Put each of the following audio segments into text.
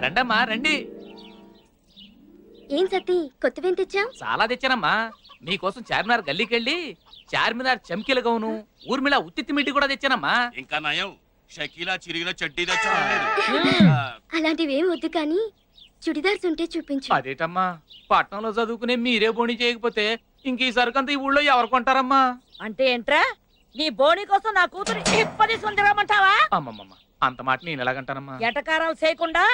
రండమ్మా రండి. ఏం సతీ కొత్తవేం తెచ్చావు? చాలా తెచ్చానమ్మా. మీకోసం చార్మినార్ గల్లీకెళ్ళి చార్మినార్ చమ్కీల గౌను ఊర్మిళ ఉత్తిత్తి మిట్టి కూడా తెచ్చానమ్మా. ఇంకా నయం షకీలా చిరిగిన చడ్డీ తెచ్చా. అలాంటివేం వద్దు కానీ చుడిదార్స్ ఉంటే చూపించు. అదేటమ్మా, పట్నంలో చదువుకునే మీరే బోణి చేయకపోతే ఇంక ఈ సరుకంతా ఈ ఊళ్ళో ఎవరు కొంటారమ్మా? అంటే ఏంట్రా, నీ బోణి కోసం నా కూతురు ఇప్పటి సుందరమంటావా? అమ్మమ్మమ్మ, అంత మాట నేను ఎలాగంటానమ్మా? ఎటకారాలు చేయకుండా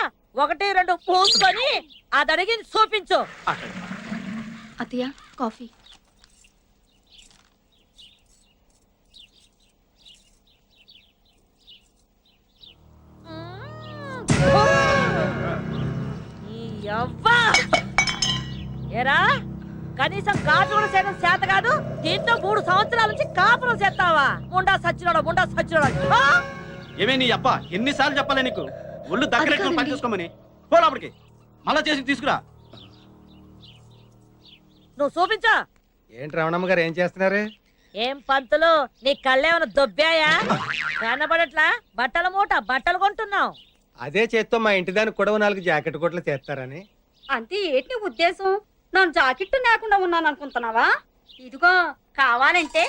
1-2 పూసుకొని అది అడిగింది చూపించు. అత్తయ్య కాఫీ. ఏరా, కనీసం కాపురం చేయడం చేత కాదు, దీంతో 3 సంవత్సరాల నుంచి కాపురం చేస్తావా? ముండా సచ్చినోడా. ఏమే నీ అప్ప ఎన్నిసార్లు చెప్పాలి నీకు? ఒళ్ళు దగ్గర పని చూసుకోమని పోలాపడికి మళ్ళా చేసి తీసుకురా. నువ్వు చూపించా. ఏంటి రమణమ్మ గారు ఏం చేస్తున్నారు? ఏం పంతులు, నీ కళ్ళేమన్నా దొబ్బాయా? కనబడట్లా? బట్టల మూట బట్టలు కొంటున్నావు. అదే చేత్తో మా ఇంటి దానికి కూడా 4 జాకెట్ కొట్లు చేస్తారని. అంతే ఏంటి ఉద్దేశం? నన్ను జాకెట్టు లేకుండా ఉన్నాను అనుకుంటున్నావా? ఇదిగో కావాలంటే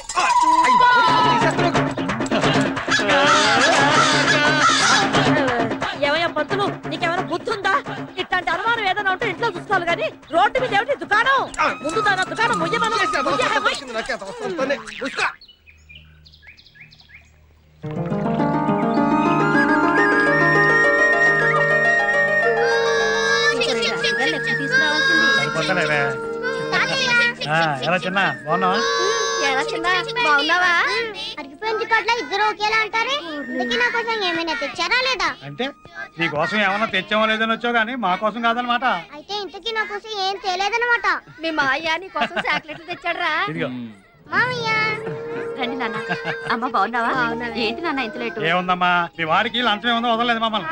ఏమయ్యా పంతులు, నీకేమైనా బుద్ధుందా? ఇట్లాంటి అనుమానం ఏదైనా ఉంటే ఇంట్లో చూసుకోవాలి కానీ రోడ్డు మీద ఏమిటి దుకాణం? ముందు దాని దుకాణం ముయ్యమను. ఎలా చిన్న బాగున్నావా? బాగున్నావా? అరిగిపోయిన కట్ల ఇద్దరు ఒకేలా అంటారే. ఇంతకీ నా కోసం ఏమైనా తెచ్చారా లేదా? అంటే నీ కోసం ఏమన్నా తెచ్చామో లేదని వచ్చావు కానీ మా కోసం కాదనమాట. అయితే ఇంతకీ నా కోసం ఏం తేలేదన్నమాట. మీ మాయ నీ కోసం చాక్లెట్లు తెచ్చాడ్రా. మామయ్య రండి నాన్న. అమ్మ బాగున్నావా? ఏంటి నాన్న ఇంత లేటు? ఏముందమ్మా, మీ వాడికి లంచం ఏముందో వదలలేదు మమ్మల్ని.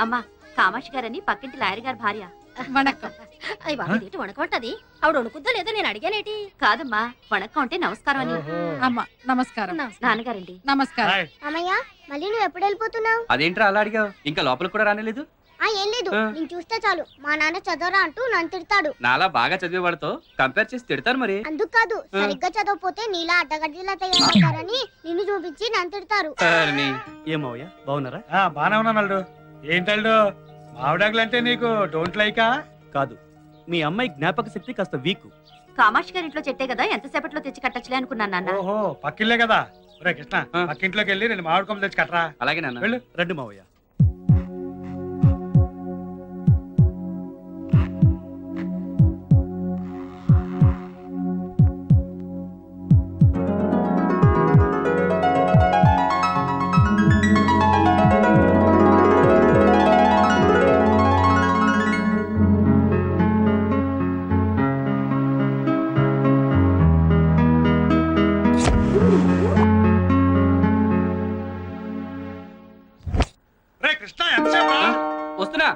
అమ్మా కామాక్షి గారని పక్కింటి లాయర్ గారి భార్య. వణక్కం. అయ్యి బాబు ఏంటి వణకమంటది? ఆవిడ వణుకుద్దా లేదో నేను అడిగానేటి. కాదమ్మా, వణక్కం అంటే నమస్కారం అని. అమ్మా నమస్కారం. నాన్నగారండి. నమస్కారం. మామయ్య మళ్ళీ నువ్వు ఎప్పుడు వెళ్ళిపోతున్నావు? అదేంట్రా అలా అడిగావు? ఇంకా లోపలికి కూడా రానేలేదు? ఏం లేదు, నేను చూస్తే చాలు మా నాన్న చదవరా అంటూ నన్ను తిడతాడు. నాలా బాగా చదివేవాడితో కంపేర్ చేసి తిడతారు మరి. అందుకు కాదు, సరిగ్గా చదవకపోతే నీలా అడ్డగడ్డీలా తయారవుతారని నిన్ను చూపించి నన్ను తిడతారు. ఏమయ్యా బాగున్నారా? బానే ఉన్నాను అల్లుడు. ఏంటల్డు మావిడాకులంటే నీకు డోంట్ లైకా? కాదు, మీ అమ్మాయి జ్ఞాపక శక్తి కాస్త వీక్. కామాక్షి గారి ఇంట్లో చెట్టే కదా, ఎంతసేపట్లో తెచ్చి కట్టచ్చులే అనుకున్నాను నాన్న. ఓహో పక్కిల్లే కదా. ఒరే కృష్ణ, పక్కింట్లోకి వెళ్ళి నేను మామిడి కొమ్మ తెచ్చి కట్టరా. అలాగే నాన్న. వెళ్ళు. రెండు మావయ్య. వస్తున్నా.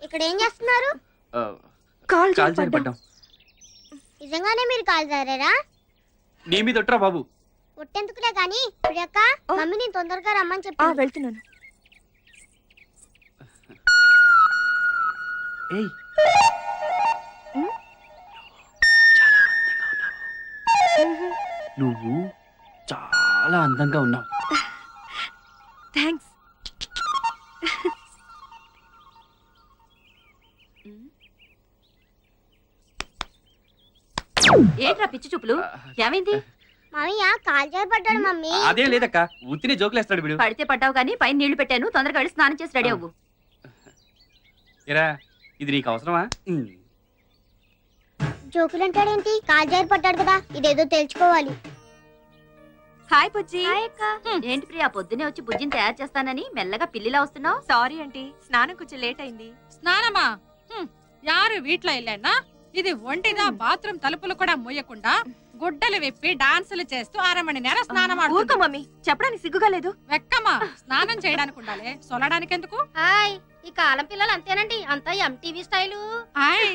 ఇక్కడ ఏం చేస్తున్నారు? నిజంగానే మీరు కాలు జారారా? నీ మీద ఒట్టరా బాబు. ఒట్టెందుకులే గాని ప్రియక్క, మమ్మీ నేను తొందరగా రమ్మని చెప్పి. వెళ్తున్నాను. ఏయ్, నువ్వు చాలా అందంగా ఉన్నావు. థ్యాంక్స్. ఏంట్రా పిచ్చి చూపులు? ఏమైంది? మామయ్య కాలు జారి పడ్డాడు మమ్మీ. అదేం లేదక్క, ఉత్తిని జోకులేస్తాడు వీడు. పడితే పడ్డావు కానీ పైన నీళ్లు పెట్టాను, తొందరగా వెళ్ళి స్నానం చేసి రెడీ అవ్వు. ఏరా, ఇది నీకు అవసరమా? జోకులు అంటాడేంటి? కాలు జారి పడ్డాడు కదా, ఇదేదో తెలుసుకోవాలి. హాయ్ బుజ్జి. ఏంటి ప్రియా, పొద్దునే వచ్చి బుజ్జిని తయారు చేస్తానని మెల్లగా పిల్లిలా వస్తున్నావు? సారీ ఆంటీ, స్నానం కొంచెం లేట్ అయింది. స్నానమా? యారు వీట్లో వెళ్ళానా? ఇది ఒంటిగా బాత్రూమ్ తలుపులు కూడా మూయకుండా గుడ్డలు విప్పి డాన్సులు చేస్తూ 6 మణి నేర స్నానం ఊరుకో మమ్మీ, చెప్పడానికి సిగ్గుగా లేదు. వెక్కమా, స్నానం చేయడానికి ఉండాలి, సొలడానికి ఎందుకు? హాయ్, ఈ కాలం పిల్లలు అంతేనండి, అంతా ఎంటీవీ స్టైలు. హాయ్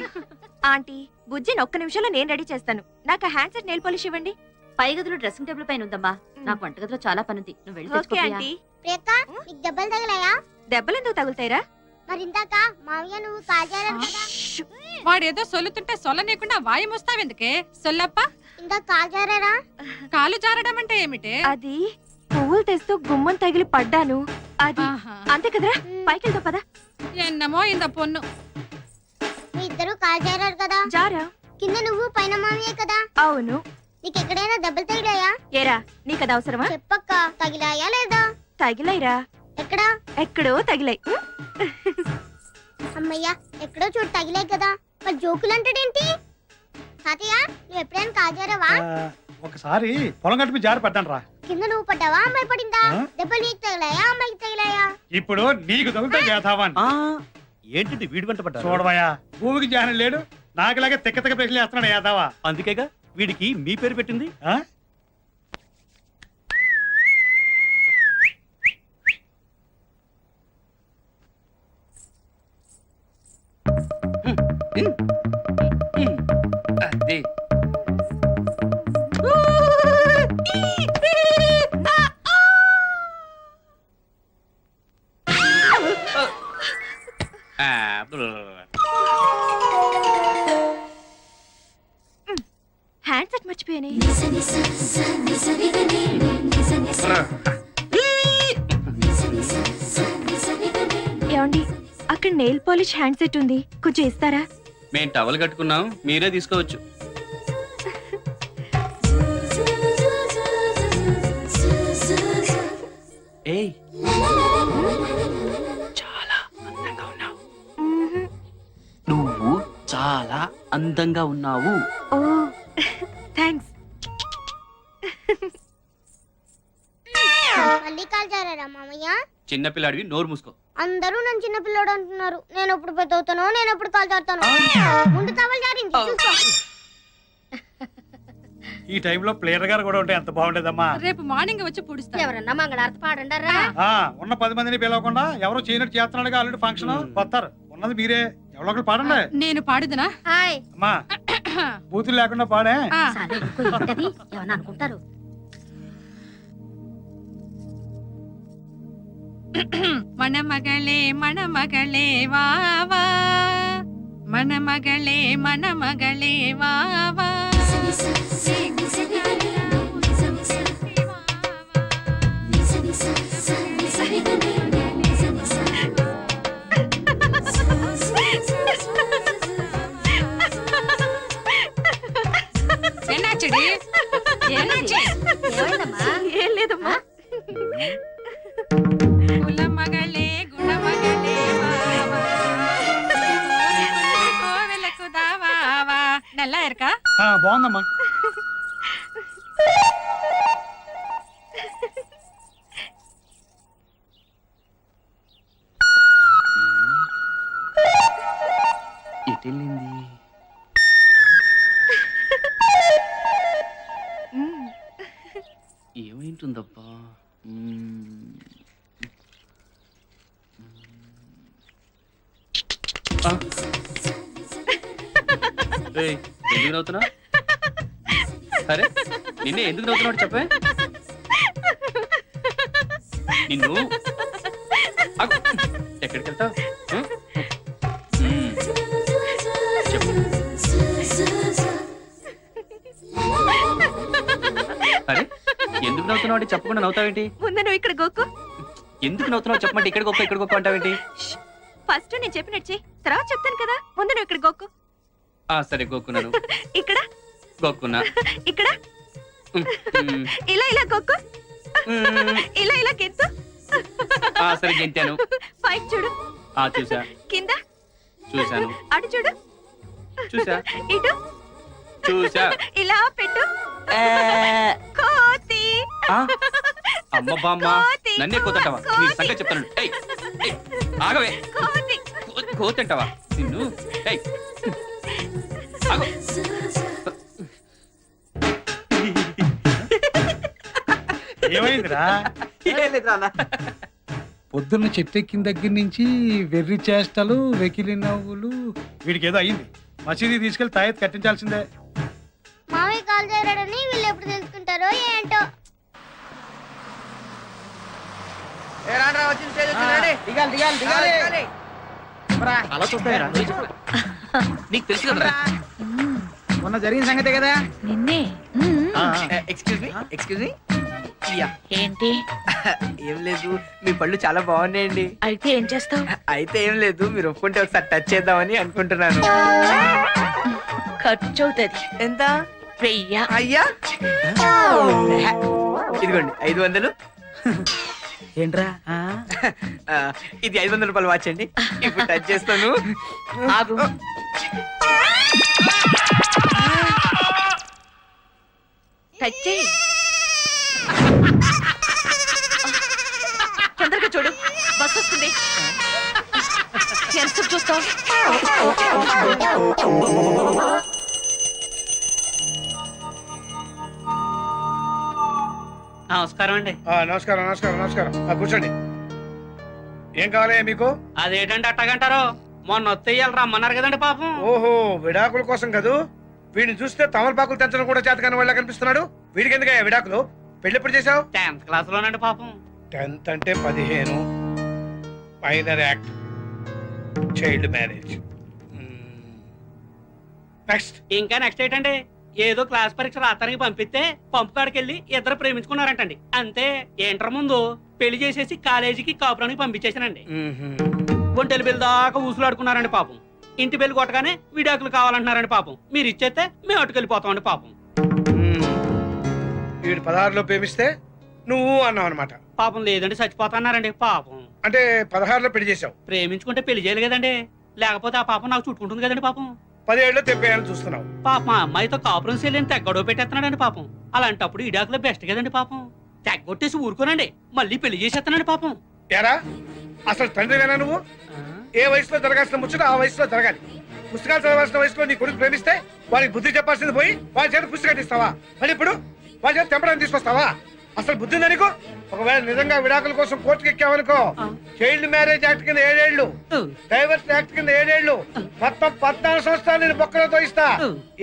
ఆంటీ, బుజ్జిని ఒక్క నిమిషంలో నేను రెడీ చేస్తాను. నాకు హ్యాండ్ సెట్ నెయిల్ పాలిష్ ఇవ్వండి. పై గదిలో డ్రెస్సింగ్ టేబుల్ పైన ఉందమ్మా, నాకు వంటగదిలో చాలా పనుంది, నువ్వు వెళ్ళి తెచ్చుకో ఓకే ప్రియా. ఆంటీ. ప్రియక్క, నీకు దెబ్బలు తగిలాయా? దెబ్బలు ఎందుకు తగులుతాయిరా? మరి ఇందాక మామయ్య నువ్వు కాలు జారావు కదా, వాడేదో సొల్లుతుంటే సొల్లనీయకుండా వాయి ముస్తావెందుకే? సొల్లప్ప, ఇందాక కాలు జారారా? కాలు జారడం అంటే ఏమిటి? అది పువ్వులు తెస్తూ గుమ్మం తగిలి పడ్డాను. అది ఆహా. అంతే కదరా, పైకి వెళ్తావు పదా. ఎన్నమో ఇంద పొన్ను. మీ ఇద్దరు కాలు జారారు కదా, జారా? కింద నువ్వు పైన మామయ్య కదా, అవును. నీకు ఎక్కడైనా దెబ్బలు తగిలాయా? ఏరా, నీకు అది అవసరమా? చెప్పక్క, తగిలాయా లేదా? తగిలాయిరా, ఎక్కడా? ఎక్కడో తగిలాయి. అమ్మయ్యా, ఎక్కడో చోటు తగిలాయి కదా, మరి జోకులు అంటాడేంటి? తాతయ్య, నువ్వు ఎప్పుడైనా కాలు జారావా? ఒకసారి పొలం గడిపి జారి పడ్డాను రా. కింద నువ్వు పడ్డావా, అమ్మాయి పడిందా? ఆ? దెబ్బలు నీకు తగిలాయా, అమ్మాయికి తగిలాయా? ఇప్పుడు నీకు తగులుతా చేతావాన్. ఏంటి వీడి వెంట పడ్డా? చూడవయ్యా, భూమికి జానం లేడు, నాకులాగే తిక్క తిక్క ప్రశ్నలు వేస్తున్నాడు యాదవా. అందుకేగా వీడికి మీ పేరు పెట్టింది. ఆ? అదే. హ్యాండ్ సెట్ మర్చిపోయానే. ఏమండి, అక్కడ నెయిల్ పాలిష్ హ్యాండ్ సెట్ ఉంది, కొంచెం ఇస్తారా? మేం టవల్ కట్టుకున్నాం, మీరే తీసుకోవచ్చు. ఏయ్, చాలా అందంగా ఉన్నావు. నువ్వు చాలా అందంగా ఉన్నావు. ఓ థ్యాంక్స్. మళ్ళీ కాలు జారారా మామయ్య? చిన్నపిల్లాడివి, నోరు మూసుకో. అందరూ నన్ను చిన్న పిల్లడు అంటున్నారు, నేను ఎప్పుడు పెద్ద అవుతానో, నేను ఎప్పుడు కాలు జారుతాను. ముందు టవల్ జారింది, చూసుకో. ఈ టైంలో ప్లేయర్ గారు కూడా ఉంటే ఎంత బాగుండేదమ్మా. రేపు మార్నింగ్ వచ్చి పుడుస్తా. ఎవరన్నా మంగళారతి పాడండారా? ఉన్న 10 మందిని పిలవకుండా ఎవరో చేయనట్టు చేస్తున్నాడుగా ఆల్రెడీ ఫంక్షన్. వస్తారు, ఉన్నది మీరే, ఎవరో ఒకరు పాడండి. నేను పాడుదునా? హాయ్. అమ్మా, బూతులు లేకుండా పాడే. సరే, ఇంకో ఏంటది? ఏమన్నా అనుకుంటారు. మన మగళే మన మగళే వావా, మన మగళే మన మగళే వావా. ఎన్నాచడి ఎన్నాచి ఏమైందమ్మా? ఏం లేదమ్మా. కుల మగళే గుణ మగళే వావా, కోవెలకు దావావా. నల్లా ఎరకా బాగుందమ్మా. ఎటెళ్ళింది? ఏమైంటుందబ్బా? ఎందుకు నవ్వుతున్నా? సరే, నిన్నే ఎందుకు నవ్వుతున్నాడు చెప్పే. నిన్ను ఎక్కడికి వెళ్తావు? అరే, ఎందుకు నవ్వుతున్నావు అంటే చెప్పకుండా నవ్వుతావేంటి? ముందు నువ్వు ఇక్కడ గోకు. ఎందుకు నవ్వుతున్నావు చెప్పమంటే ఇక్కడ గొప్ప ఇక్కడ గొప్ప అంటావేంటి? ఫస్ట్ నేను చెప్పినట్టు చెయ్యి, తర్వాత చెప్తాను కదా. ముందు నువ్వు ఇక్కడ గోకు. సరే, గోక్కున్నాను. ఇక్కడ గోక్కున్నా. ఇక్కడ ఇలా ఇలా కొక్కు, ఇలా ఇలా కెత్తు. సరే గెంటాను. పైకి చూడు. చూసా. కింద చూసాను. అటు చూడు. చూసా. ఇటు చూసా. ఇలా పెట్టు. కోతి. అమ్మ బామ్మ నన్నే కోతంటావా? నీ సంగతి చెప్తాను. ఆగవే. కోతంటావా నిన్ను? ఏమైందిరా? పొద్దున్న చెట్టెక్కిన దగ్గర నుంచి వెర్రి చేష్టలు, వెకిలి నవ్వులు. వీడికి ఏదో అయ్యింది. మసీదీ తీసుకెళ్లి తాయెత్తు కట్టించాల్సిందే. మామయ్య కాల్ చేయరాడని వీళ్ళు ఎప్పుడు తెలుసుకుంటారో ఏంటో. అలా చూస్తారా? నీకు తెలుసు కదరా మొన్న జరిగిన సంగతే కదా. నిన్నే. ఎక్స్క్యూజ్ మీ ఏంటి? ఏం లేదు, మీ పళ్ళు చాలా బాగున్నాయండి. అయితే ఏం చేస్తావు? అయితే ఏం లేదు, మీరు ఒప్పుకుంటే ఒకసారి టచ్ చేద్దామని అనుకుంటున్నాను. ఖర్చు అవుతుంది. ఎంత? 1000. అయ్యా ఇదిగోండి 500. ఏంట్రా ఇది 500 రూపాయలు వాచ్ అండి. ఇప్పుడు టచ్ చేస్తాను. టచ్ చేయి. తొందరగా చూడు, బస్ వస్తుంది. ఎంత చూస్తావు? నమస్కారం అండి. నమస్కారం నమస్కారం నమస్కారం. కూర్చోండి. ఏం కావాలి మీకు? అదేంటంటే అట్టగంటారు? మొన్న వత్తేయాలి రమ్మన్నారు కదండి పాపం. ఓహో, విడాకుల కోసం కదూ? వీడిని చూస్తే తమలపాకులు తెంచడం కూడా చేతకాని వాళ్ళ కనిపిస్తున్నాడు. వీడికి ఎందుకయ్యా విడాకులు? పెళ్లి ఎప్పుడు చేసావు? 10th క్లాస్ లోనండి పాపం. 10th అంటే 15. Minor act, child marriage. Next. ఇంకా నెక్స్ట్ ఏంటండి? ఏదో క్లాస్ పరీక్ష రాత్రికి పంపిస్తే పంపు కాడికి వెళ్ళి ఇద్దరు ప్రేమించుకున్నారంటండి. అంతే. ఇంటర్ ముందు పెళ్లి చేసేసి కాలేజీకి కాపురానికి పంపించేసానండి. ఒంటెలు బిల్ దాకా ఊసులాడుకున్నారండి పాపం. ఇంటి బిల్లు కొట్టగానే విడాకులు కావాలంటున్నారండి పాపం. మీరు ఇచ్చేస్తే మేము అటుకెళ్ళిపోతామండి పాపం. వీడు 16లో ప్రేమిస్తే నువ్వు అన్నావు అనమాట. పాపం లేదండి, చచ్చిపోతున్నారండి పాపం. అంటే 16లో పెళ్లి చేసావు. ప్రేమించుకుంటే పెళ్లి చేయాలి కదండి, లేకపోతే ఆ పాపం నాకు చుట్టుకుంటుంది కదండి పాపం. 17లో తెప్పేయాలని చూస్తున్నావు. పాప మా అమ్మాయితో కాపురం చేయలేని తెగ్గడో పెట్టేస్తున్నాడండి పాపం. అలాంటప్పుడు ఇడాకులో బెస్ట్ కదండి పాపం. తెగ్గొట్టేసి ఊరుకోనండి, మళ్ళీ పెళ్లి చేసేస్తున్నాడు పాపం. ఏరా, అసలు తండ్రివేనా నువ్వు? ఏ వయసులో జరగాల్సిన ముచ్చట ఆ వయసులో జరగాలి. పుస్తకాలు చదవాల్సిన వయసులో నీ కొడుకు ప్రేమిస్తే వాడికి బుద్ధి చెప్పాల్సింది పోయి వాళ్ళ చేత పుస్తకం ఇస్తావా? మరి ఇప్పుడు వాళ్ళ చేత తెంపడానికి తీసుకొస్తావా? అసలు బుద్ధి ఉందా నీకు? ఒకవేళ నిజంగా విడాకుల కోసం కోర్టుకు ఎక్కావనుకో, చైల్డ్ మ్యారేజ్ యాక్ట్ కింద 7 ఏళ్లు, డైవర్స్ యాక్ట్ కింద 7 ఏళ్లు, మొత్తం 14 సంవత్సరాలు నేను బొక్కలతో ఇస్తా.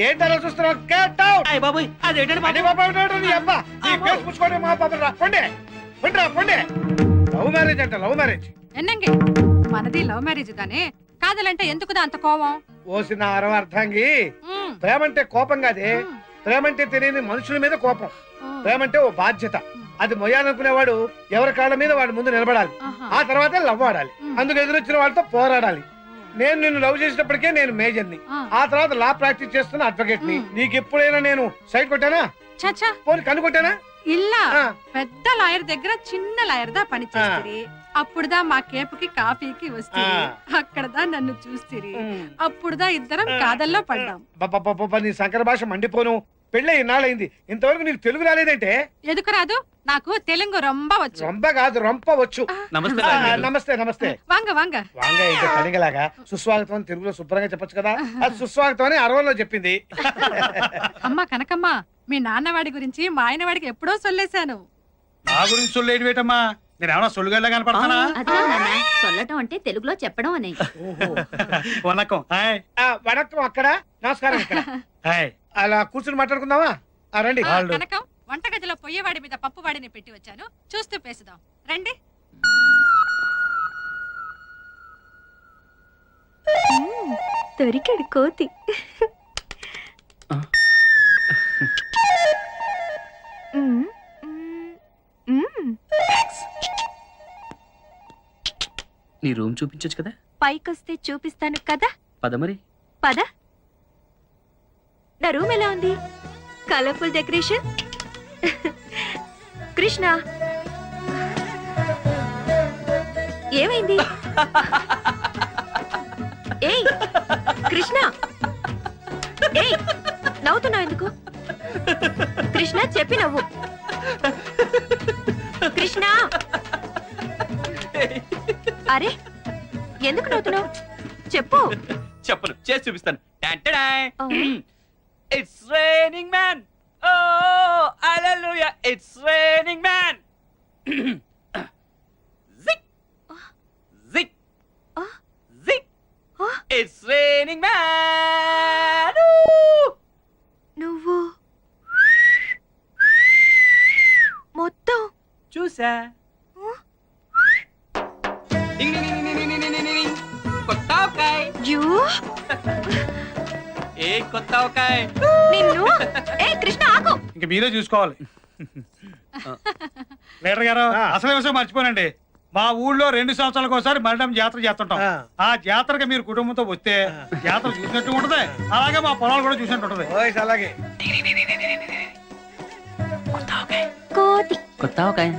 ఏంటలా చూస్తున్నావు? Get out. లవ్ మ్యారేజ్ అంట, లవ్ మ్యారేజ్. ఎన్నంగి మనది లవ్ మ్యారేజ్ దానే కాదలంటే ఎందుకుదా అంత కోపం? ఓసిన అర్థంగి, ప్రేమంటే కోపం కాదే. ప్రేమంటే తెలియని మనుషుల మీద కోపం. ప్రేమంటే ఓ బాధ్యత. అది మొయ్యాలనుకునేవాడు ఎవరి కాళ్ళ మీద వాడి ముందు నిలబడాలి. ఆ తర్వాతే లవ్ ఆడాలి. అందుకు ఎదురొచ్చిన వాళ్ళతో పోరాడాలి. నేను నిన్ను లవ్ చేసేటప్పటికే నేను మేజర్ని, ఆ తర్వాత లా ప్రాక్టీస్ చేస్తున్న అడ్వకేట్ ని. నీకు ఎప్పుడైనా నేను సైడ్ కొట్టానా? పోనీ కన్ను కొట్టానా? ఇలా పెద్ద లాయర్ దగ్గర చిన్న లాయర్ దా పని చేస్తుంది. అప్పుడుదా మా కేపుకి కాఫీకి వస్తే అక్కడదా నన్ను చూస్తే అప్పుడుదా ఇద్దరం కాదల్లో పడ్డాం. నీ సంకర భాష మండిపోను. పెళ్ళి ఇన్నాళ్ళైంది, ఇంతవరకు నీకు తెలుగు రాలేదంటే? ఎందుకు రాదు? నాకు తెలుగు రొంబ వచ్చు. రొంబ కాదు, రొంప వచ్చు. నమస్తే నమస్తే. వాంగ వాంగ వాంగ ఇంకా కలిగలాగా సుస్వాగతం అని తెలుగులో శుభ్రంగా చెప్పొచ్చు కదా. అది సుస్వాగతం అని 60లో చెప్పింది. అమ్మా కనకమ్మ, మీ నాన్నవాడి గురించి మా ఆయన వాడికి ఎప్పుడో సొల్లేశాను. నా గురించి సొల్లేటివేటమ్మా? నేను ఏమన్నా సొల్లుగా కనపడతానా? సొల్లటం అంటే తెలుగులో చెప్పడం అని. వనకం. వనకం అక్కడ, నమస్కారం ఇక్కడ. అలా కూర్చుని మాట్లాడుకుందామా? రండి. కనకం, వంటగదిలో పొయ్యేవాడి మీద పప్పువాడిని పెట్టి వచ్చాను, చూస్తూ పేసుదాం రండి. దొరికాడు కోతి. నీ రూమ్ చూపించొచ్చు కదా? పైకొస్తే చూపిస్తాను కదా. పద మరి. పద. నా రూమ్ ఎలా ఉంది? కలర్ఫుల్ డెకరేషన్, కృష్ణ ఏమైంది? ఏయ్ కృష్ణ, ఏయ్ నవ్వుతున్నావు ఎందుకు? కృష్ణ చెప్పి నవ్వు. కృష్ణ, అరే ఎందుకు నవ్వుతున్నావు? చెప్పు. చెప్పను, చేసి చూపిస్తాను. It's raining man, oh hallelujah, it's raining man. జిక్ జిక్ జిక్, ఇట్స్ రైనింగ్ మ్యాన్. నువ్వు మొత్తం చూసా. కొత్తావకాయ్. యూ ఏ కొత్తావకాయ్ నిన్ను. ఏ కృష్ణ ఆగు. ఇంక మీరే చూసుకోవాలి. లీడర్ గారు, అసలు విషయం మర్చిపోనండి. మా ఊళ్ళో 2 సంవత్సరాలకు ఒకసారి మరణం జాతర చేస్తుంటాం. ఆ జాతరకి మీరు కుటుంబంతో వస్తే జాతర చూసినట్టు ఉంటది, అలాగే మా పొలాలు కూడా చూసినట్టు ఉంటది. అలాగే కోతి. కొత్తావకాయ్.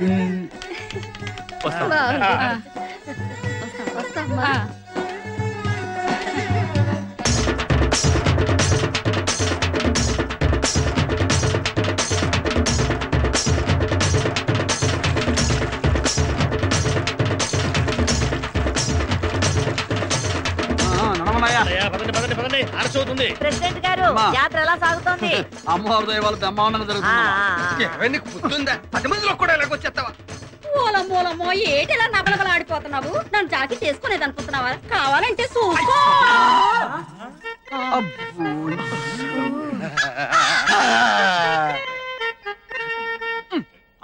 ప్రెసిడెంట్ గారు, యాత్ర ఎలా సాగుతోంది? అమ్మవారి దైవాలు బ్రహ్మాండంగా జరుగుతుంది. గుర్తుందా? 10 మందిలో కూడా ఎలాగొచ్చేస్తావా? మూలమో ఏటిలా నబలబల ఆడిపోతున్నావు? నన్ను జాకెట్ వేసుకునేది అనుకుంటున్నావా? కావాలంటే చూసుకో.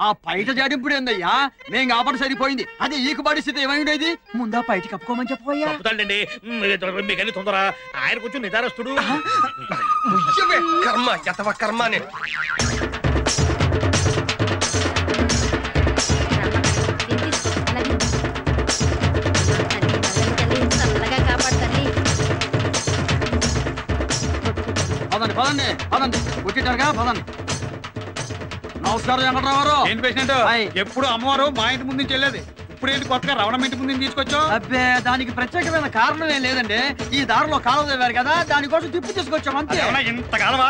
ఆ పైట జాడింపుడు ఏందయ్యా? నేను కాబట్టి సరిపోయింది. అదే ఈకు పరిస్థితి ఏమైండేది? ముందా పైకి కప్పుకోమని చెప్పబోయా. మీకని తొందర. ఆయన కొంచెం నిదారస్తుడు. కర్మ చెత్తవ కర్మ అని. చల్లగా కాపాడుతుంది. పదండి పదండి పదండి, వచ్చేటారుగా పదండి. నమస్కారం వెంకటరావు. ఏం పేషెంట్? ఎప్పుడు అమ్మవారు మా ఇంటి ముందు నుంచి వెళ్ళేది, ఇప్పుడు ఏంటి కొత్తగా రవణం ఇంటి ముందు తీసుకొచ్చావు? అబ్బే, దానికి ప్రత్యేకమైన కారణం ఏం లేదండి. ఈ దారిలో కాలువ తవ్వారు కదా, దానికోసం తిప్పి తీసుకొచ్చాం అంతే. ఇంత కాలవా?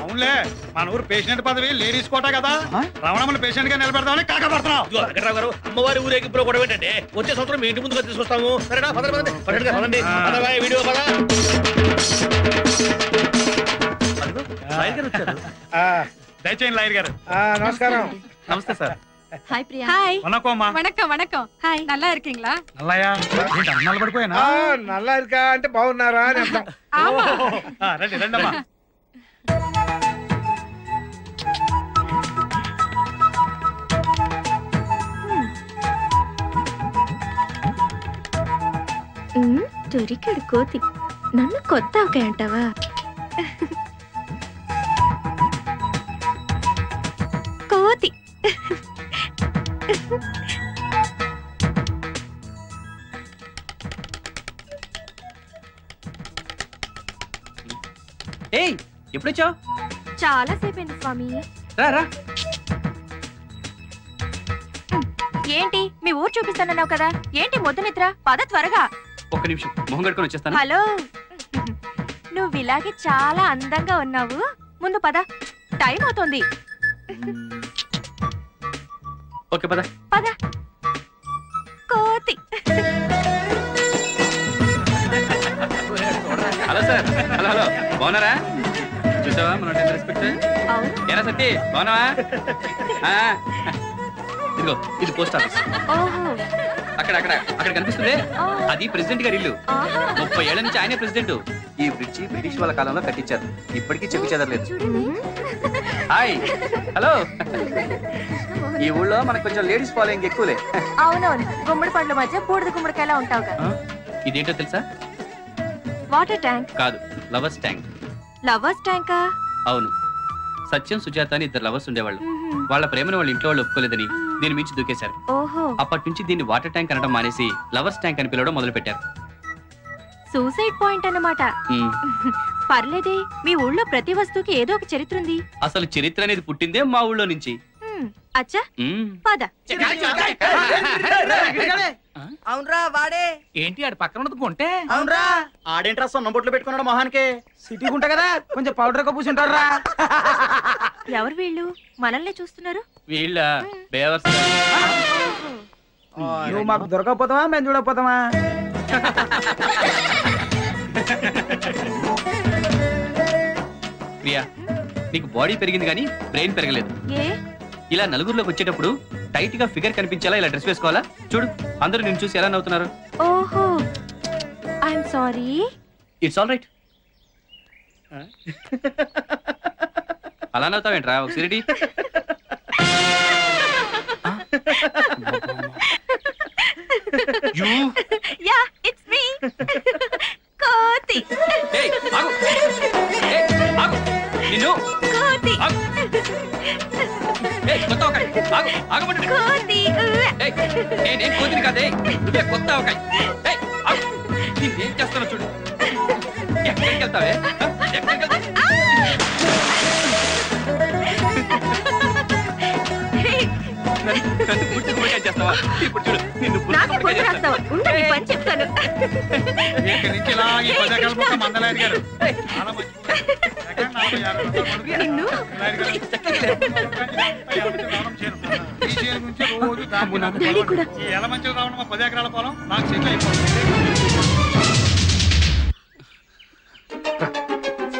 అవునులే, మన ఊరు పేషెంట్ పదవి లేడీస్ కోట కదా, రవణమ్మని పేషెంట్ గా నిలబెడతామని కాకపడుతున్నావు. వెంకటరావు గారు, అమ్మవారి ఊరేగి ఇప్పుడు కూడా ఏంటంటే వచ్చే సంవత్సరం మీ ఇంటి ముందుగా తీసుకొస్తాము. సరేనా? పదండి. వీడియో పద. దయచేయండి లాయర్ గారు. నమస్కారం. నమస్తే sir. Hi Priya. Hi. Vanakkam. Hi. నల్లా இருக்கீங்களா? నల్లయ్యా, ఏంటి అన్నాలు పడిపోయానా? నల్లా ఇరుకా అంటే బాగున్నారా అని అర్థం. రండి రండమ్మా. దొరికాడు కోతి. నన్ను కొత్త ఆవకాయ అంటావా? కోతి. ఏయ్, ఎప్పుడొచ్చావు? చాలా సేపైంది స్వామి. రా. ఏంటి మీ ఊరు చూపిస్తానన్నావు కదా, ఏంటి మొద్దు నిద్ర? పద త్వరగా. ఒక్క నిమిషం, మొహం కడుకొని వచ్చేస్తాను. హలో, నువ్వు ఇలాగే చాలా అందంగా ఉన్నావు. ముందు పద, టైం అవుతోంది. ఓకే పద. కోతి. Hello sir. హలో బాగున్నారా? చూసావా మన రెస్పెక్ట్. ఏనా సత్తి, బాగున్నావా? ఇదిగో, ఇది పోస్ట్ ఆఫీస్. అక్కడ కనిపిస్తుంది, అది ప్రెసిడెంట్ గారి ఇల్లు. 30 ఏళ్ల నుంచి ఆయనే ప్రెసిడెంట్. ఈ బ్రిడ్జి బ్రిటిష్ వాళ్ళ కాలంలో కట్టించారు, ఇప్పటికీ చెప్పి చెదరలేదు. హాయ్. హలో. ఈ ఊళ్ళో మనకు కొంచెం లేడీస్ ఫాలోయింగ్ ఎక్కువలే. అవునవును, గుమ్మడి పండ్ల మధ్య బూడిద గుమ్మడికాయలా ఉంటావుగా. ఇదేంటో తెలుసా? వాటర్ ట్యాంక్ కాదు, లవర్స్ ట్యాంక్. లవర్స్ ట్యాంకా? అవును. సత్యం, సుజాత అని 2 లవర్స్ ఉండేవాళ్ళు. వాళ్ళ ప్రేమను వాళ్ళ ఇంట్లో వాళ్ళు ఒప్పుకోలేదని దీని మించి దూకేశారు. ఓహో. అప్పటి నుంచి దీన్ని వాటర్ ట్యాంక్ అనడం మానేసి లవర్స్ ట్యాంక్ అని పిలవడం మొదలు పెట్టారు. సూసైడ్ పాయింట్ అన్నమాట. పర్లేదే, మీ ఊళ్ళో ప్రతి వస్తువుకి ఏదో ఒక చరిత్ర ఉంది. అసలు చరిత్ర అనేది పుట్టిందే మా ఊళ్ళో నుంచి. అచ్చా పద. అవునరా వాడే. ఏంటి ఆడు పక్కన ఉన్నది కొంటే? అవునరా ఆడేంట్రా సొన్న బొట్లు పెట్టుకున్నాడు మొహానికి. సిటీ గుంట కదా, కొంచెం పౌడర్ ఎక్కువ పూసుంటారా. ఎవరు వీళ్ళు? మనల్ని చూస్తున్నారు. వీళ్ళ బేవర్స్. నువ్వు మాకు దొరకకపోతావా, మేము చూడకపోతామా? ప్రియా, నీకు బాడీ పెరిగింది కానీ బ్రెయిన్ పెరగలేదు. ఏ ఇలా నలుగురిలోకి వచ్చేటప్పుడు టైట్ గా ఫిగర్ కనిపించేలా ఇలా డ్రెస్ వేసుకోవాలా? చూడు, అందరూ నిన్ను చూసి ఎలా నవ్వుతున్నారు. ఓహో, I'm sorry. It's all right. అలా నవ్వుతావేంట్రా? ఒక సిరిడి. Yeah, it's me. కోతి. ఏయ్, ఆగు. ఏయ్, ఆగు. నిన్ను. కోతి. ఆగు. ఏయ్, కొత్త ఆవకాయ. ఆగు, ఆగమంటే. కోతి. ఏయ్, నేనేం కోతిని కాదే, నువ్వే కొత్త ఆవకాయ. ఏయ్, ఆగు. నిన్నేం చేస్తానో చూడు. ఎక్కడికి వెళ్తావే? ఎక్కడికి వెళ్తావు? నన్ను పూర్తిగా ఉడికాయ చేస్తావా? ఇప్పుడు చూడు, నిన్ను నాకే పూర్తిగా బుర్ర రాస్తావా? ఉండు, నీ పని చెప్తాను. ఇక్కడి నుంచి ఇలా ఈ పదాకాల ముక్క మందలారి గారు నిన్ను డాడీ కూడా. ఈ ఎలమంచులు రావడం 10 ఎకరాల పొలం నాకు సెటిల్ అయిపోతుంది.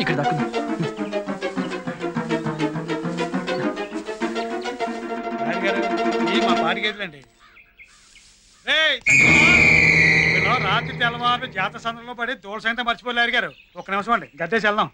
ఇక్కడ దాక్కున్నా. మా పాడి గేదెలండి. రాత్రి తెల్లవారు జాతర సందర్భంలో పడి దూడ సంగతి మర్చిపోలేరు గారు. ఒక్క నిమిషం అండి, గద్దేసి వెళ్దాం.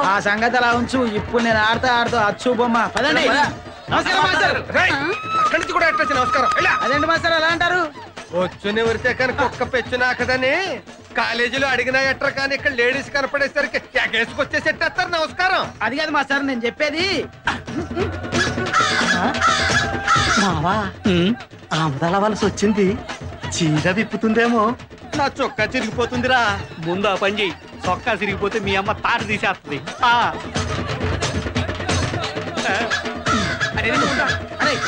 ఆ సంగతి అలా ఉంచు, ఇప్పుడు నేను ఆడుతూ అచ్చు బొమ్మ. పదండి. నమస్కారం మాస్టర్. అక్కడి నుంచి కూడా ఎట్లా నమస్కారం. అదేంటి మాస్టర్ అలా అంటారు? వచ్చుని ఉరితే కానీ కుక్క పెచ్చునాకదని కాలేజీలో అడిగినా ఎట్రా, కానీ ఇక్కడ లేడీస్ కనపడేసరికి ఎగేసుకొచ్చేసి ఎట్టేస్తారు నమస్కారం. అది కాదు మాస్టర్, నేను చెప్పేది. మావా, ఆముదాల వలస వచ్చింది, చీర విప్పుతుందేమో, నా చొక్కా చిరిగిపోతుందిరా. ముందు ఆ పని చెయ్యి, చొక్కా సిరిగిపోతే మీ అమ్మ తాట తీసేస్తుంది.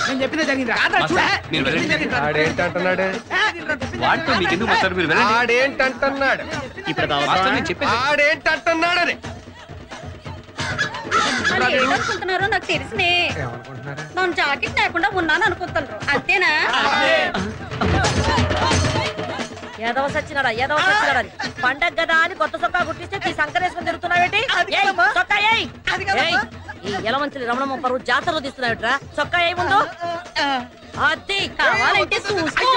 నేను చెప్పిందే జరిగింది. మీరు వెళ్ళండి. ఆడేంటంటున్నాడు? వాడితో మీకెందుకు మాస్టర్? మీరు వెళ్ళండి. ఆడేంటంటున్నాడు? ఇప్పుడు మాస్టర్ నేను చెప్పేది. ఆడేంటంటున్నాడని ఏమనుకుంటున్నారో నాకు తెలిసినే. నేను జాకెట్ లేకుండా ఉన్నాను అనుకుంటున్నారు, అంతేనా? ఏదవ సచ్చినాడా, ఏదవ సచ్చినాడా. పండగ కదా అని కొత్త చొక్కా గుట్టిస్తే ఈ సంకరేసుకొని తిరుగుతున్నావేంటి? చొక్కా ఏయ్. ఈ ఎలమంచిలి రమణమ్మ పరువు జాతరలో తీస్తున్నావుట్రా. చొక్కా ఏయ్ ముందు. అది కావాలంటే చూసుకో.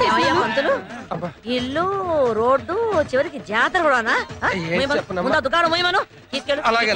ఏమయ్యా పంతులు, ఇల్లు రోడ్డు చివరికి జాతర కూడానా? ముందు ఆ దుకాణం పోయమను తీసుకెళ్ళు. మామయ్య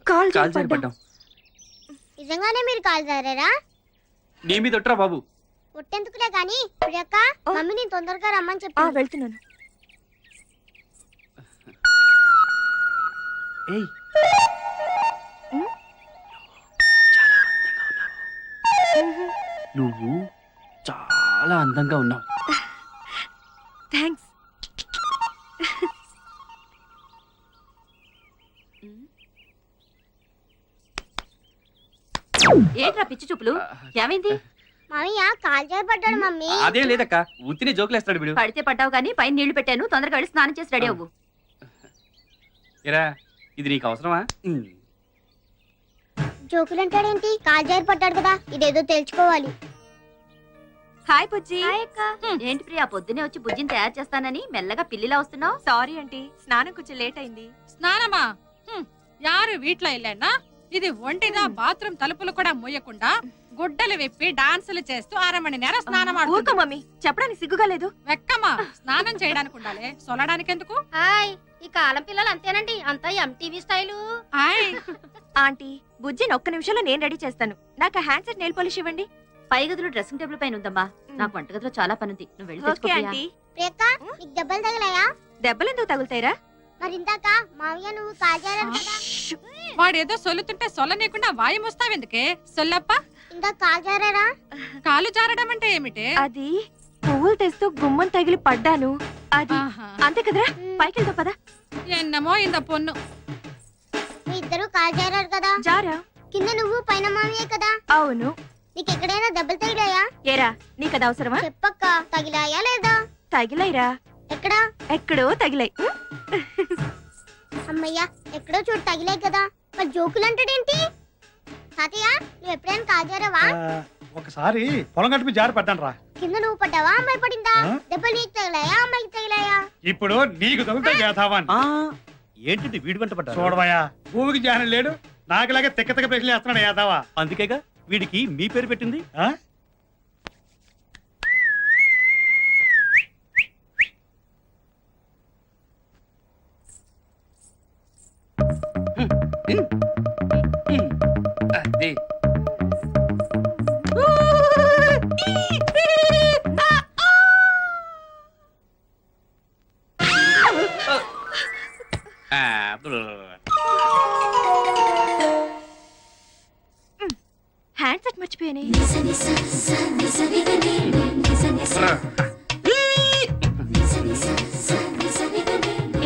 కాల్ జారి పడ్డాం. నిజంగానే మీరు కాల్ జారారా? నీ మీద ఒట్టరా బాబు. పుట్టెందుకులే గాని ప్రియక్క మమ్మీని తొందరగా రమ్మని చెప్పి వెళ్తున్నాను. ఏయ్ నువ్వు చాలా అందంగా ఉన్నావు. థ్యాంక్స్. ఏంట్రా పిచ్చి చూపులు? ఏమైంది? మామయ్య కాల్ జారి పడ్డాడు మమ్మీ. అదేం లేదక్క, ఉత్తినే జోకులేస్తాడు వీడు. పడితే పడ్డావు కానీ పైన నీళ్లు పెట్టాను, తొందరగా వెళ్ళి స్నానం చేసి రెడీ అవ్వు. ఏరా ఇది నీకు అవసరమా? జోకులు అంటాడేంటి? కాల్ జారి పడ్డాడు కదా, ఇదేదో తెలుసుకోవాలి. హాయ్ బుజ్జి. ఏంటి ప్రియా, పొద్దునే వచ్చి బుజ్జిని తయారు చేస్తానని మెల్లగా పిల్లిలా వస్తున్నావు? సారీ ఆంటీ, స్నానం కొంచెం లేట్ అయింది. స్నానమా? యారు వీట్ల ఇల్లేనా? ఇది ఒంటిదా బాత్రూమ్ తలుపులు కూడా మూయకుండా గుడ్డలు విప్పి డాన్సులు చేస్తూ 1/2 మణి నేర స్నానం ఊరుకో మమ్మీ, చెప్పడానికి సిగ్గుగా లేదు. వెక్కమ్మా, స్నానం చేయడానికి ఉండాలి, సొలడానికి ఎందుకు? హాయ్, ఈ కాలం పిల్లలు అంతేనండి, అంతా ఎంటీవీ స్టైలు. హాయ్ ఆంటీ, బుజ్జిని ఒక్క నిమిషంలో నేను రెడీ చేస్తాను. నాకు హ్యాండ్ సెట్ నెయిల్ పాలిష్ ఇవ్వండి. పై గదిలో డ్రెస్సింగ్ టేబుల్ పైన ఉందమ్మా, నాకు వంటగదిలో చాలా పని ఉంది, నువ్వు వెళ్ళి తెచ్చుకో ఓకే ప్రియా. ఆంటీ. ప్రియక్క నీకు దెబ్బలు తగిలాయా? దెబ్బలు ఎందుకు తగులుతాయిరా? మరి ఇందాక మామయ్య నువ్వు కాల్ జారాడు కదా, వాడేదో సొల్లుతుంటే సొల్లనీయకుండా వాయి మోస్తావెందుకే? సొల్లప్ప, ఇందాక కాల్ జారారా? కాలు జారడం అంటే ఏమిటి? అది పువ్వులు తెస్తూ గుమ్మం తగిలి పడ్డాను. అది అంతే కదరా, పైకి వెళ్తావు పదా. ఎన్నమో ఇంద పొన్ను. మీ ఇద్దరు కాల్ జారారు కదా, జారా? కింద నువ్వు పైన మామయ్య కదా. అవును. నీకు ఎక్కడైనా దెబ్బలు తగిలాయా? ఏరా నీకు అది అవసరమా? చెప్పక్క, తగిలాయా లేదా? తగిలాయిరా. ఎక్కడా? ఎక్కడో తగిలాయి. అమ్మయ్యా, ఎక్కడో చోటు తగిలాయి కదా, మరి జోకులు అంటాడేంటి? తాతయ్య నువ్వు ఎప్పుడైనా కాల్ జారావా? ఒకసారి పొలం గట్టు మీద జారి పడ్డాను రా. కింద నువ్వు పడ్డావా, అమ్మాయి పడిందా? దెబ్బలు నీకు తగిలాయా, అమ్మాయికి తగిలాయా? ఇప్పుడు నీకు తగులుతాయి చేతావా? ఏంటి వీడి వెంట పడ్డా? చూడవయ్యా, భూమికి జానం లేడు, నాకులాగే తిక్క తిక్క ప్రశ్నలు వేస్తున్నాడు యాదవా. అందుకేగా వీడికి మీ పేరు పెట్టింది. అదే హ్యాండ్ సెట్ మర్చిపోయానే.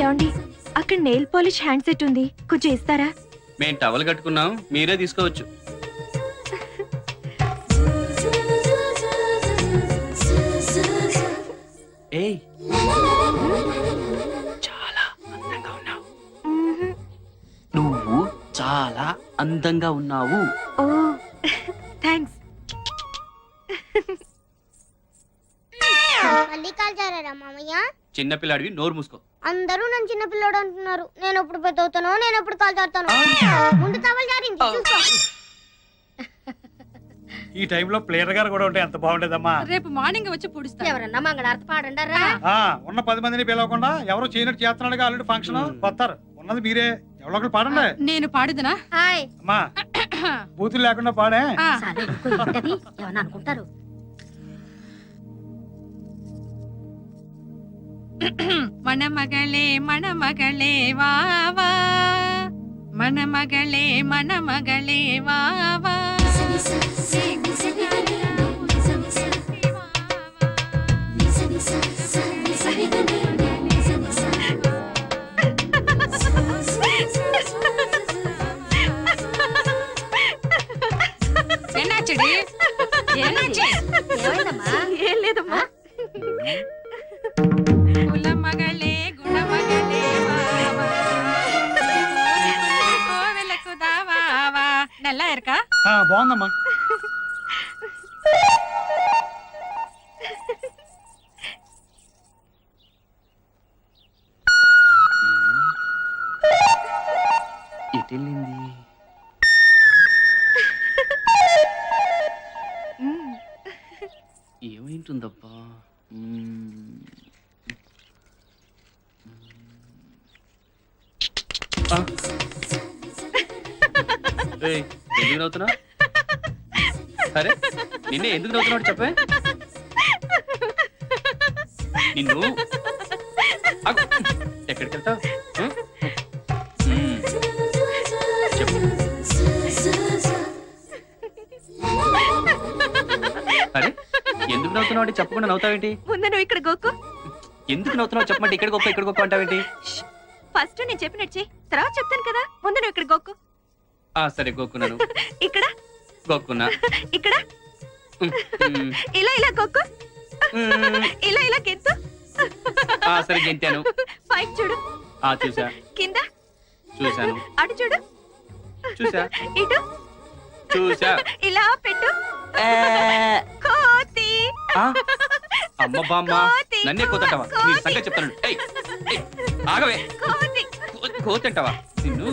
ఏమండి, అక్కడ నెయిల్ పాలిష్ హ్యాండ్ సెట్ ఉంది, కొంచెం ఇస్తారా? మేము టవల్ కట్టుకున్నాం, మీరే తీసుకోవచ్చు. ఏయ్ చాలా అందంగా ఉన్నావు. నువ్వు చాలా అందంగా ఉన్నావు. ఓ థ్యాంక్స్. మళ్ళీ కాల్ జారారా మామయ్య? చిన్నపిల్లాడివి, నోరు మూసుకో. అందరూ నన్ను చిన్న పిల్లడు అంటున్నారు, నేను ఎప్పుడు పెద్ద అవుతానో, నేను ఎప్పుడు కాల్ జారుతానో. ముందు టవల్ జారింది, చూసుకో. ఈ టైంలో ప్లేయర్ గారు కూడా ఉంటే ఎంత బాగుండేదమ్మా. రేపు మార్నింగ్ వచ్చి పుడుస్తా. ఎవరన్నా మంగళారతి పాడండారా? ఉన్న 10 మందిని పిలవకుండా ఎవరు చేయనట్టు చేస్తున్నాడు ఆల్రెడీ ఫంక్షన్ వస్తారు. ఉన్నది మీరే, ఎవరో ఒకరు పాడండి. నేను పాడుదనా? హాయ్ అమ్మా, బూతులు లేకుండా పాడే. ఏమన్నా అనుకుంటారు. మన మగళే వావా, మన మగళే వావా. ఎన్నాచడి? ఏం లేదమ్మా. కుల మగళే గుణ మగళే వావా, కోవెలకు దావావా. నల్లా ఎరకా? బాగుందమ్మా. ఎటెళ్ళింది? ఏమైంటుందబ్బా? ఎందుకు నవ్వుతున్నావు? సరే నిన్నే ఎందుకు నవ్వుతున్నావు చెప్పే. నిన్ను ఆగు. ఎక్కడికి వెళ్తావు? చెప్పు. అరే ఎందుకు నవ్వుతున్నావు అంటే చెప్పకుండా నవ్వుతావేంటి? ముందు నువ్వు ఇక్కడ గోకు. ఎందుకు నవ్వుతున్నావు చెప్పమంటే ఇక్కడ గొప్ప అంటావేంటి? ఫస్ట్ నేను చెప్పినట్టు చెయ్యి, తర్వాత చెప్తాను కదా. ముందు నువ్వు ఇక్కడ గోకు. సరే గోక్కున్నాను. ఇక్కడ గోక్కున్నా. ఇక్కడ ఇలా గోకు. ఇలా గెంతు. సరే గెంతాను. పైకి చూడు. చూసా. కింద చూసాను. అటు చూడు. చూసా. ఇటు చూసా. ఇలా పెట్టు. కోతి. అమ్మ బామ్మ నన్నే కోతంటావా? నీ సంగతి చెప్తాను. ఆగవే. కోతి అంటావా నిన్ను?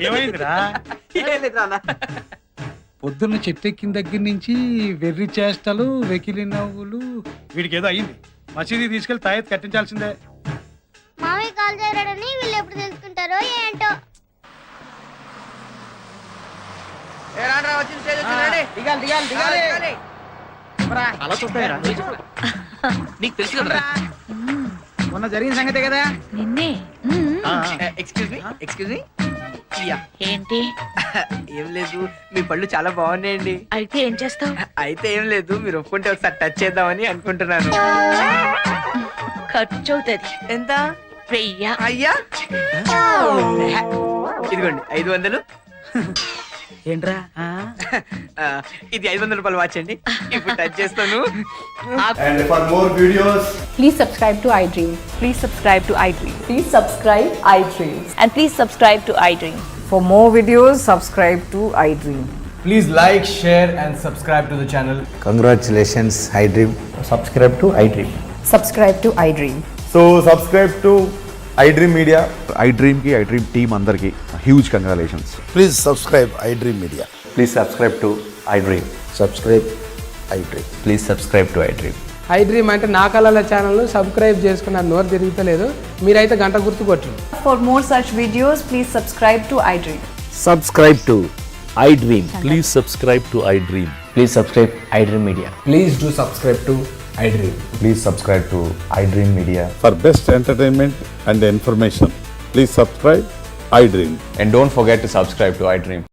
ఏమైందిరా? పొద్దున్న చెట్టెక్కిన దగ్గర నుంచి వెర్రి చేష్టలు, వెకిలి నవ్వులు, వీడికి ఏదో అయింది. మసీదీ తీసుకెళ్లి తాయెత్తు కట్టించాల్సిందే. మామయ్య కాల్ చేరాడని వీళ్ళు ఎప్పుడు తెలుసుకుంటారో ఏంటో. అలా చూస్తాయరా? నీకు తెలుసు కదరా మొన్న జరిగిన సంగతే కదా. నిన్నే. ఎక్స్క్యూజ్ మీ ఏంటి? ఏం లేదు, మీ పళ్ళు చాలా బాగున్నాయండి. అయితే ఏం చేస్తావు? అయితే ఏం లేదు, మీరు ఒప్పుకుంటే ఒకసారి టచ్ చేద్దామని అనుకుంటున్నాను. ఖర్చు అవుతుంది. ఎంత? 1000. అయ్యా ఇదిగోండి 500. ఏంట్రా ఇది 500 రూపాయలు వాచ్ అండి. ఇప్పుడు టచ్ చేస్తాను. And for more videos, please subscribe to iDream. Please subscribe to iDream. Please subscribe iDream. And please subscribe to iDream. For more videos, subscribe to iDream. please like, share and subscribe to the channel. Congratulations, iDream. Subscribe to iDream. Subscribe to iDream. So subscribe to iDream Media. iDream ki iDream team andarki huge congratulations. Please subscribe iDream Media. Please subscribe to iDream. Subscribe iDream. Please subscribe to iDream. iDream అంటే నా కళల channel subscribe చేసుకున్న నోరు తిరుగుతలేదు. మీరైతే గంట గుర్తు కొట్టండి. For more such videos, please subscribe to iDream. Subscribe to iDream. Please subscribe to iDream. Please subscribe iDream Media. Please do subscribe to iDream. Please subscribe to iDream Media. For best entertainment and information, please subscribe iDream. And don't forget to subscribe to iDream.